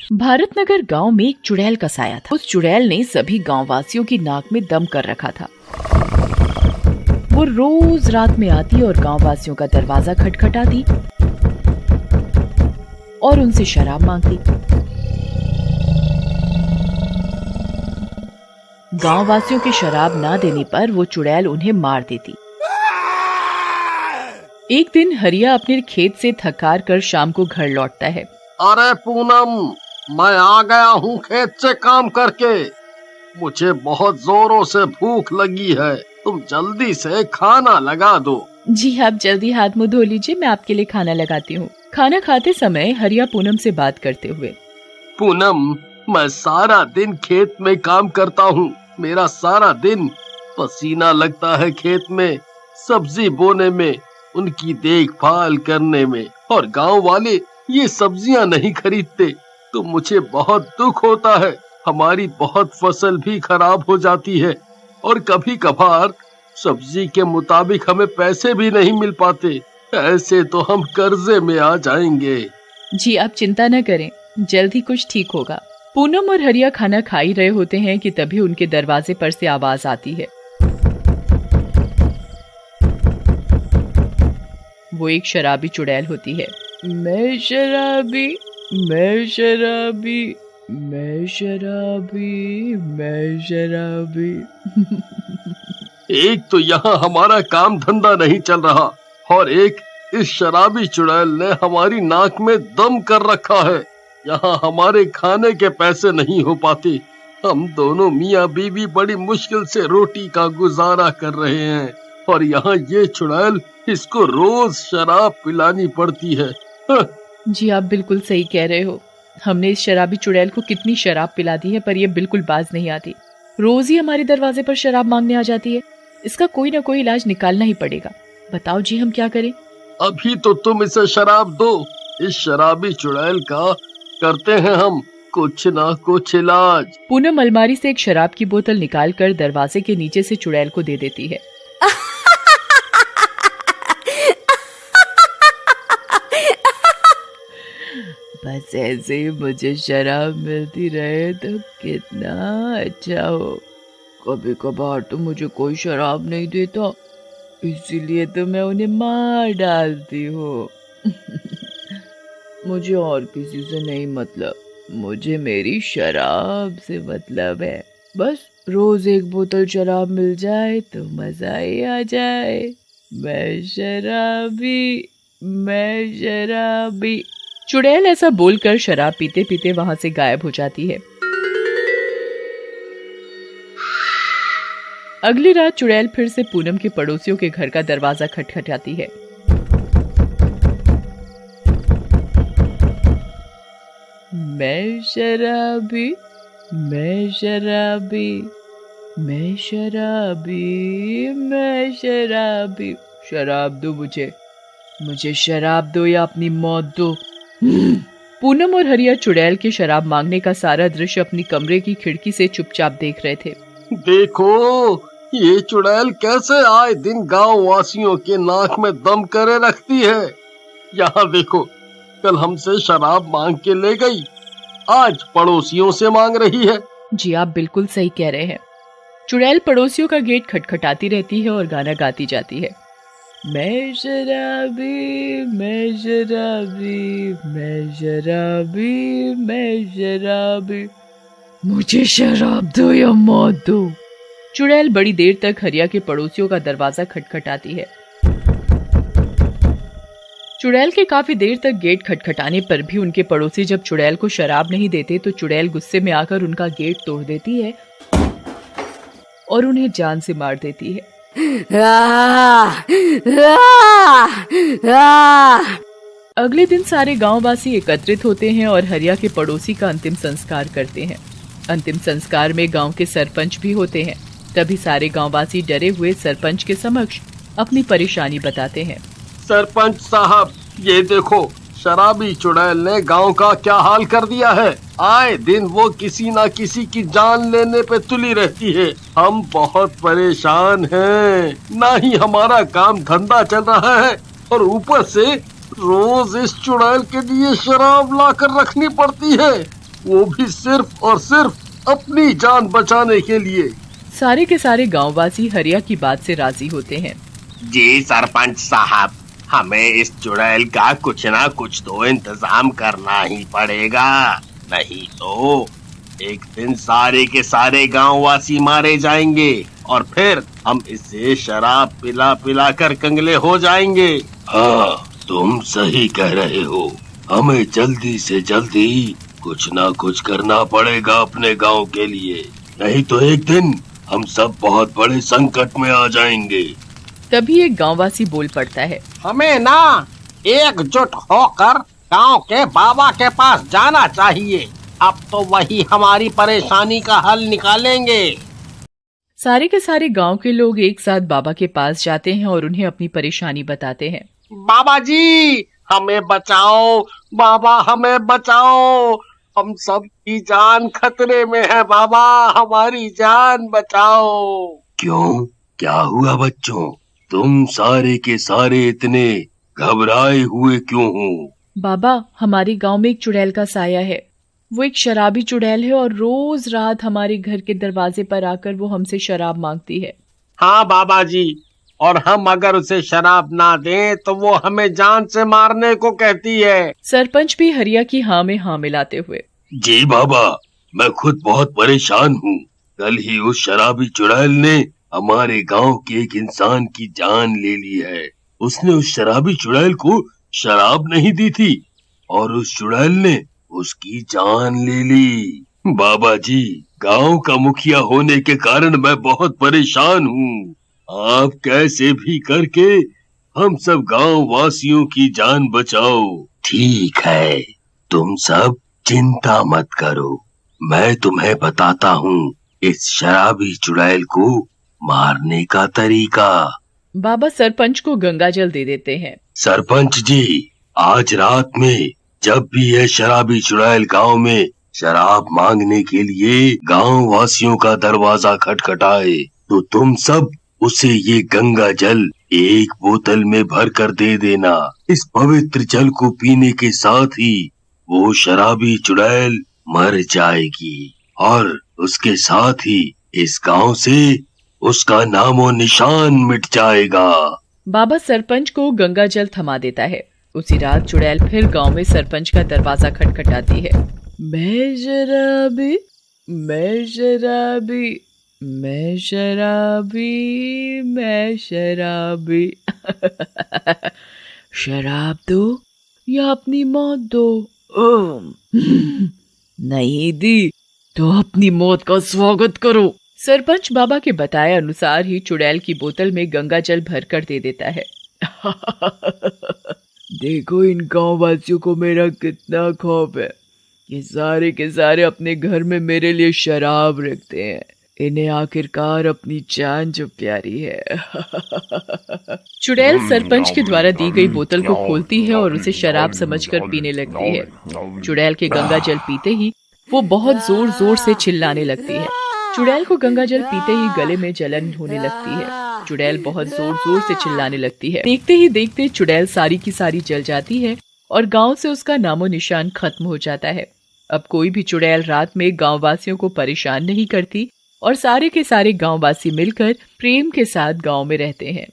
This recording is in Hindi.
भारतनगर गांव में एक चुड़ैल का साया था। उस चुड़ैल ने सभी गांव वासियों की नाक में दम कर रखा था। वो रोज रात में आती और गांव वासियों का दरवाजा खटखटाती और उनसे शराब मांगती। गांव वासियों के शराब ना देने पर वो चुड़ैल उन्हें मार देती। एक दिन हरिया अपने खेत से थकार कर शाम को घर लौटता है। अरे पूनम, मैं आ गया हूँ खेत से काम करके। मुझे बहुत जोरों से भूख लगी है, तुम जल्दी से खाना लगा दो। जी आप जल्दी हाथ मुंह धो लीजिए, मैं आपके लिए खाना लगाती हूँ। खाना खाते समय हरिया पूनम से बात करते हुए, पूनम, मैं सारा दिन खेत में काम करता हूँ। मेरा सारा दिन पसीना लगता है खेत में, सब्जी बोने में, उनकी देखभाल करने में, और गांव वाले ये सब्जियां नहीं खरीदते तो मुझे बहुत दुख होता है। हमारी बहुत फसल भी खराब हो जाती है और कभी कभार सब्जी के मुताबिक हमें पैसे भी नहीं मिल पाते। ऐसे तो हम कर्जे में आ जाएंगे। जी आप चिंता न करें, जल्दी कुछ ठीक होगा। पूनम और हरिया खाना खा ही रहे होते हैं कि तभी उनके दरवाजे पर से आवाज आती है। वो एक शराबी चुड़ैल होती है। मैं शराबी, मैं शराबी, मैं शराबी, मैं शराबी। एक तो यहाँ हमारा काम धंधा नहीं चल रहा और एक इस शराबी चुड़ैल ने हमारी नाक में दम कर रखा है। यहाँ हमारे खाने के पैसे नहीं हो पाते। हम दोनों मियाँ बीवी बड़ी मुश्किल से रोटी का गुजारा कर रहे हैं और यहाँ ये चुड़ैल, इसको रोज शराब पिलानी पड़ती है। जी आप बिल्कुल सही कह रहे हो। हमने इस शराबी चुड़ैल को कितनी शराब पिला दी है, पर ये बिल्कुल बाज नहीं आती। रोज ही हमारे दरवाजे पर शराब मांगने आ जाती है। इसका कोई ना कोई इलाज निकालना ही पड़ेगा। बताओ जी हम क्या करें? अभी तो तुम इसे शराब दो। इस शराबी चुड़ैल का करते हैं हम कुछ ना कुछ इलाज। पूनम अलमारी से एक शराब की बोतल निकाल कर दरवाजे के नीचे से चुड़ैल को दे देती है। बस ऐसे ही मुझे शराब मिलती रहे तो कितना अच्छा हो। कभी कभार तो मुझे कोई शराब नहीं देता, इसीलिए तो मैं उन्हें मार डालती हूँ। मुझे और किसी से नहीं मतलब, मुझे मेरी शराब से मतलब है। बस रोज एक बोतल शराब मिल जाए तो मजा ही आ जाए। मैं शराबी, मैं शराबी। चुड़ैल ऐसा बोलकर शराब पीते पीते वहां से गायब हो जाती है। अगली रात चुड़ैल फिर से पूनम के पड़ोसियों के घर का दरवाजा खटखटाती है। मैं शराबी, मैं शराबी, मैं शराबी, मैं शराबी। शराब दो मुझे, मुझे शराब दो या अपनी मौत दो। पूनम और हरिया चुड़ैल के शराब मांगने का सारा दृश्य अपनी कमरे की खिड़की से चुपचाप देख रहे थे। देखो, ये चुड़ैल कैसे आए दिन गांव वासियों के नाक में दम करे रखती है। यहाँ देखो, कल हमसे शराब मांग के ले गई, आज पड़ोसियों से मांग रही है। जी आप बिल्कुल सही कह रहे हैं। चुड़ैल पड़ोसियों का गेट खटखटाती रहती है और गाना गाती जाती है। मैं शराबी, मैं शराबी, मैं शराबी, मैं शराबी, मुझे शराब दो या मौत दो। चुड़ैल बड़ी देर तक हरिया के पड़ोसियों का दरवाजा खटखटाती है। चुड़ैल के काफी देर तक गेट खटखटाने पर भी उनके पड़ोसी जब चुड़ैल को शराब नहीं देते तो चुड़ैल गुस्से में आकर उनका गेट तोड़ देती है और उन्हें जान से मार देती है। अगले दिन सारे गांववासी एकत्रित होते हैं और हरिया के पड़ोसी का अंतिम संस्कार करते हैं। अंतिम संस्कार में गांव के सरपंच भी होते हैं। तभी सारे गांववासी डरे हुए सरपंच के समक्ष अपनी परेशानी बताते हैं। सरपंच साहब, ये देखो, शराबी चुड़ैल ने गांव का क्या हाल कर दिया है। आए दिन वो किसी ना किसी की जान लेने पे तुली रहती है। हम बहुत परेशान हैं, ना ही हमारा काम धंधा चल रहा है और ऊपर से रोज इस चुड़ैल के लिए शराब लाकर रखनी पड़ती है। वो भी सिर्फ और सिर्फ अपनी जान बचाने के लिए। सारे के सारे गांववासी हरिया की बात से राजी होते हैं। जी सरपंच साहब, हमें इस चुड़ैल का कुछ ना कुछ तो इंतजाम करना ही पड़ेगा, नहीं तो एक दिन सारे के सारे गांववासी मारे जाएंगे और फिर हम इसे शराब पिला पिला कर कंगले हो जाएंगे। हाँ, तुम सही कह रहे हो, हमें जल्दी से जल्दी कुछ ना कुछ करना पड़ेगा अपने गांव के लिए, नहीं तो एक दिन हम सब बहुत बड़े संकट में आ जाएंगे। तभी एक गांववासी बोल पड़ता है, हमें ना एकजुट होकर गांव के बाबा के पास जाना चाहिए, अब तो वही हमारी परेशानी का हल निकालेंगे। सारे के सारे गांव के लोग एक साथ बाबा के पास जाते हैं और उन्हें अपनी परेशानी बताते हैं। बाबा जी हमें बचाओ, बाबा हमें बचाओ, हम सब की जान खतरे में है, बाबा हमारी जान बचाओ। क्यों, क्या हुआ बच्चों? तुम सारे के सारे इतने घबराए हुए क्यों हो? बाबा, हमारे गांव में एक चुड़ैल का साया है। वो एक शराबी चुड़ैल है और रोज रात हमारे घर के दरवाजे पर आकर वो हमसे शराब मांगती है। हाँ बाबा जी, और हम अगर उसे शराब ना दें तो वो हमें जान से मारने को कहती है। सरपंच भी हरिया की हाँ में हाँ मिलाते हुए, जी बाबा, मैं खुद बहुत परेशान हूँ। कल ही उस शराबी चुड़ैल ने हमारे गांव के एक इंसान की जान ले ली है। उसने उस शराबी चुड़ैल को शराब नहीं दी थी और उस चुड़ैल ने उसकी जान ले ली। बाबा जी, गांव का मुखिया होने के कारण मैं बहुत परेशान हूँ। आप कैसे भी करके हम सब गांव वासियों की जान बचाओ। ठीक है, तुम सब चिंता मत करो, मैं तुम्हें बताता हूँ इस शराबी चुड़ैल को मारने का तरीका। बाबा सरपंच को गंगा जल दे देते हैं। सरपंच जी, आज रात में जब भी यह शराबी चुड़ैल गांव में शराब मांगने के लिए गांव वासियों का दरवाजा खटखटाए तो तुम सब उसे ये गंगा जल एक बोतल में भर कर दे देना। इस पवित्र जल को पीने के साथ ही वो शराबी चुड़ैल मर जाएगी और उसके साथ ही इस गांव से उसका नामो निशान मिट जाएगा। बाबा सरपंच को गंगा जल थमा देता है। उसी रात चुड़ैल फिर गांव में सरपंच का दरवाजा खटखटाती है। मैं शराबी, मैं शराबी, मैं शराबी, मैं शराबी। शराब दो या अपनी मौत दो। नहीं दी तो अपनी मौत का स्वागत करो। सरपंच बाबा के बताए अनुसार ही चुड़ैल की बोतल में गंगा जल भर कर दे देता है। देखो इन गांव वासियों को मेरा कितना खौफ है। ये सारे के सारे अपने घर में मेरे लिए शराब रखते हैं। इन्हें आखिरकार अपनी जान जो प्यारी है। चुड़ैल सरपंच के द्वारा दी गई बोतल को खोलती है और उसे शराब समझकर पीने लगती है। चुड़ैल के गंगा जल पीते ही वो बहुत जोर जोर से चिल्लाने लगती है। चुड़ैल को गंगा जल पीते ही गले में जलन होने लगती है। चुड़ैल बहुत जोर जोर से चिल्लाने लगती है। देखते ही देखते चुड़ैल सारी की सारी जल जाती है और गांव से उसका नामो निशान खत्म हो जाता है। अब कोई भी चुड़ैल रात में गांव वासियों को परेशान नहीं करती और सारे के सारे गांव वासी मिलकर प्रेम के साथ गांव में रहते हैं।